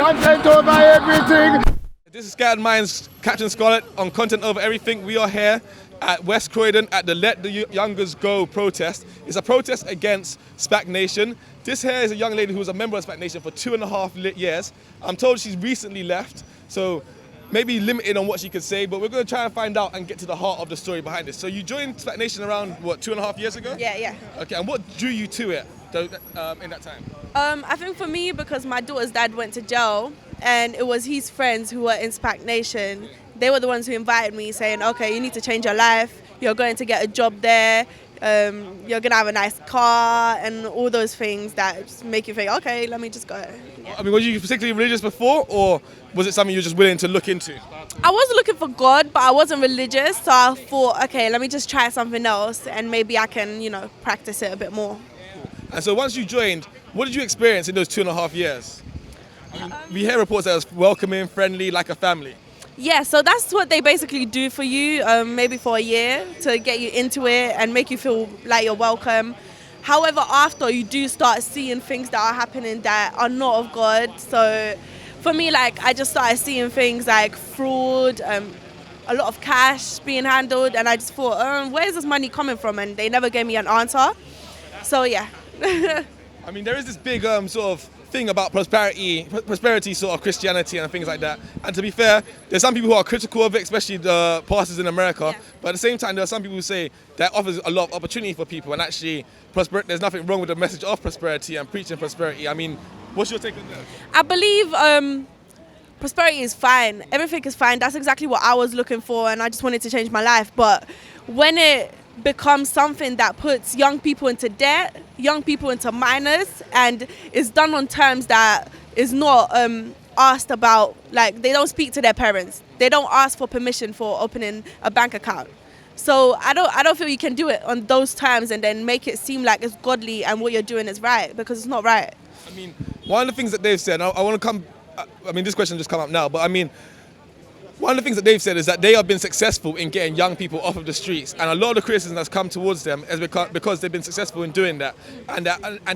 content over everything. This is Scattered Minds, Captain Scarlett on Content Over Everything. We are here at West Croydon at the Let the Youngers Go protest. It's a protest against SPAC Nation. This here is a young lady who was a member of SPAC Nation for 2.5 years. I'm told she's recently left, so maybe limited on what she could say, but we're going to try and find out and get to the heart of the story behind this. So you joined SPAC Nation around, what, 2.5 years ago? Yeah. Okay, and what drew you to it in that time? I think for me, because my daughter's dad went to jail, and it was his friends who were in SPAC Nation. They were the ones who invited me, saying, okay, you need to change your life. You're going to get a job there. You're going to have a nice car and all those things that just make you think, okay, let me just go. Yeah. I mean, were you particularly religious before, or was it something you were just willing to look into? I was looking for God, but I wasn't religious. So I thought, okay, let me just try something else and maybe I can, practice it a bit more. And so once you joined, what did you experience in those 2.5 years? I mean, we hear reports that it was welcoming, friendly, like a family. Yeah, so that's what they basically do for you, maybe for a year, to get you into it and make you feel like you're welcome. However, after, you do start seeing things that are happening that are not of God. So for me, I just started seeing things like fraud, a lot of cash being handled, and I just thought, where's this money coming from? And they never gave me an answer. So yeah. I mean, there is this big sort of thing about prosperity sort of Christianity and things like that. And to be fair, there's some people who are critical of it, especially the pastors in America. Yeah. But at the same time, there are some people who say that offers a lot of opportunity for people, and actually, there's nothing wrong with the message of prosperity and preaching prosperity. I mean, what's your take on that? I believe prosperity is fine. Everything is fine. That's exactly what I was looking for, and I just wanted to change my life. But when it becomes something that puts young people into debt, young people into minors, and is done on terms that is not asked about, they don't speak to their parents, they don't ask for permission for opening a bank account. So I don't feel you can do it on those terms and then make it seem like it's godly and what you're doing is right, because it's not right. I mean, one of the things that they've said, I want to come, I mean, this question just come up now, but I mean, one of the things that they've said is that they have been successful in getting young people off of the streets, and a lot of the criticism that's come towards them is because they've been successful in doing that. And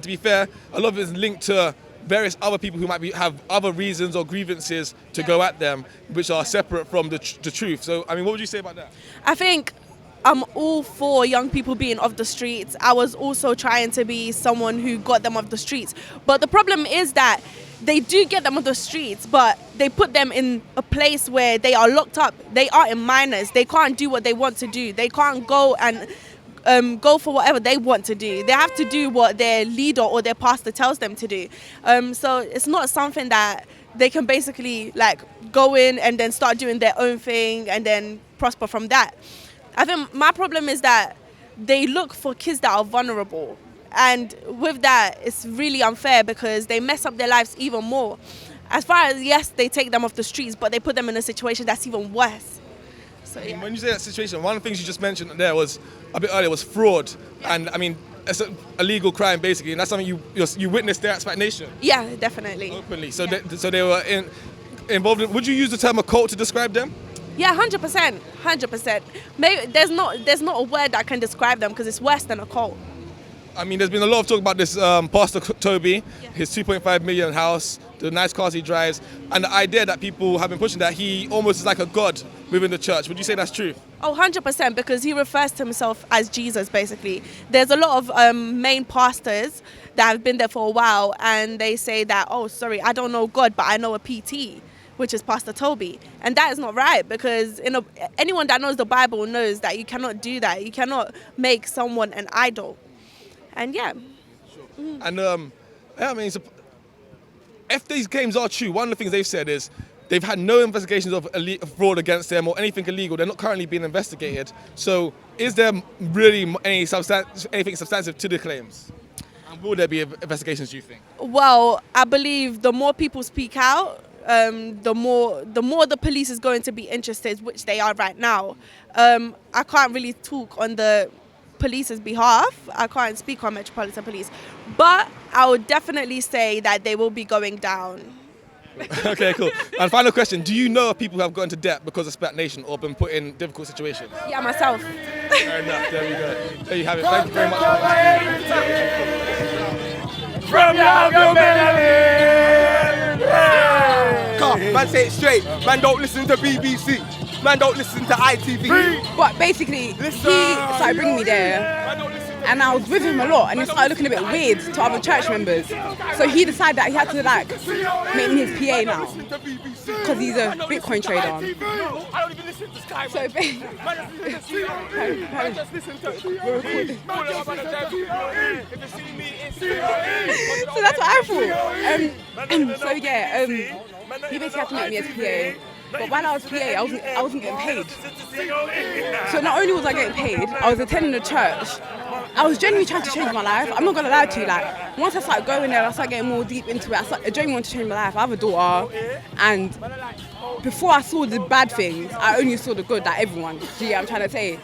to be fair, a lot of it is linked to various other people who might have other reasons or grievances to go at them, which are separate from the truth. So, I mean, what would you say about that? I think I'm all for young people being off the streets. I was also trying to be someone who got them off the streets. But the problem is that they do get them on the streets, but they put them in a place where they are locked up. They are in minors. They can't do what they want to do. They can't go and go for whatever they want to do. They have to do what their leader or their pastor tells them to do. So it's not something that they can basically go in and then start doing their own thing and then prosper from that. I think my problem is that they look for kids that are vulnerable. And with that, it's really unfair because they mess up their lives even more. As far as, yes, they take them off the streets, but they put them in a situation that's even worse. So, yeah. When you say that situation, one of the things you just mentioned there was, a bit earlier, was fraud. Yeah. And I mean, it's a legal crime basically, and that's something you witnessed there at SPAC Nation. Yeah, definitely. Openly. So, yeah. They were involved in, would you use the term occult to describe them? Yeah, 100%. Maybe there's not a word that can describe them because it's worse than a cult. I mean, there's been a lot of talk about this Pastor Toby, his 2.5 million house, the nice cars he drives, and the idea that people have been pushing that he almost is like a god within the church. Would you say that's true? Oh, 100%, because he refers to himself as Jesus, basically. There's a lot of main pastors that have been there for a while, and they say that, oh, sorry, I don't know God, but I know a PT, which is Pastor Toby. And that is not right, because anyone that knows the Bible knows that you cannot do that. You cannot make someone an idol. And yeah. Sure. And I mean, if these claims are true, one of the things they've said is they've had no investigations of fraud against them or anything illegal. They're not currently being investigated. So is there really anything substantive to the claims? And will there be investigations, do you think? Well, I believe the more people speak out, the more the police is going to be interested, which they are right now. I can't really talk on the police's behalf. I can't speak on Metropolitan Police, but I would definitely say that they will be going down. Okay, cool. And final question, do you know of people who have got into debt because of SPAC Nation or been put in difficult situations? Yeah, myself. Fair enough, there we go. There you have it. Thank you very much. From your Man, say it straight. Man, don't listen to BBC. Man, don't listen to ITV. But basically, he started bringing me there. And I was with him a lot, and it started looking a bit weird to other church members. So he decided that he had to like make me his PA now, because he's a Bitcoin trader. So so that's what I thought. So yeah, he basically had to make me his PA. But while I was PA, I wasn't getting paid. So not only was I getting paid, I was attending the church. I was genuinely trying to change my life. I'm not gonna lie to you. Like once I started going there, I started getting more deep into it. I genuinely wanted to change my life. I have a daughter, and before I saw the bad things, I only saw the good. Like everyone. Do you get what I'm trying to say?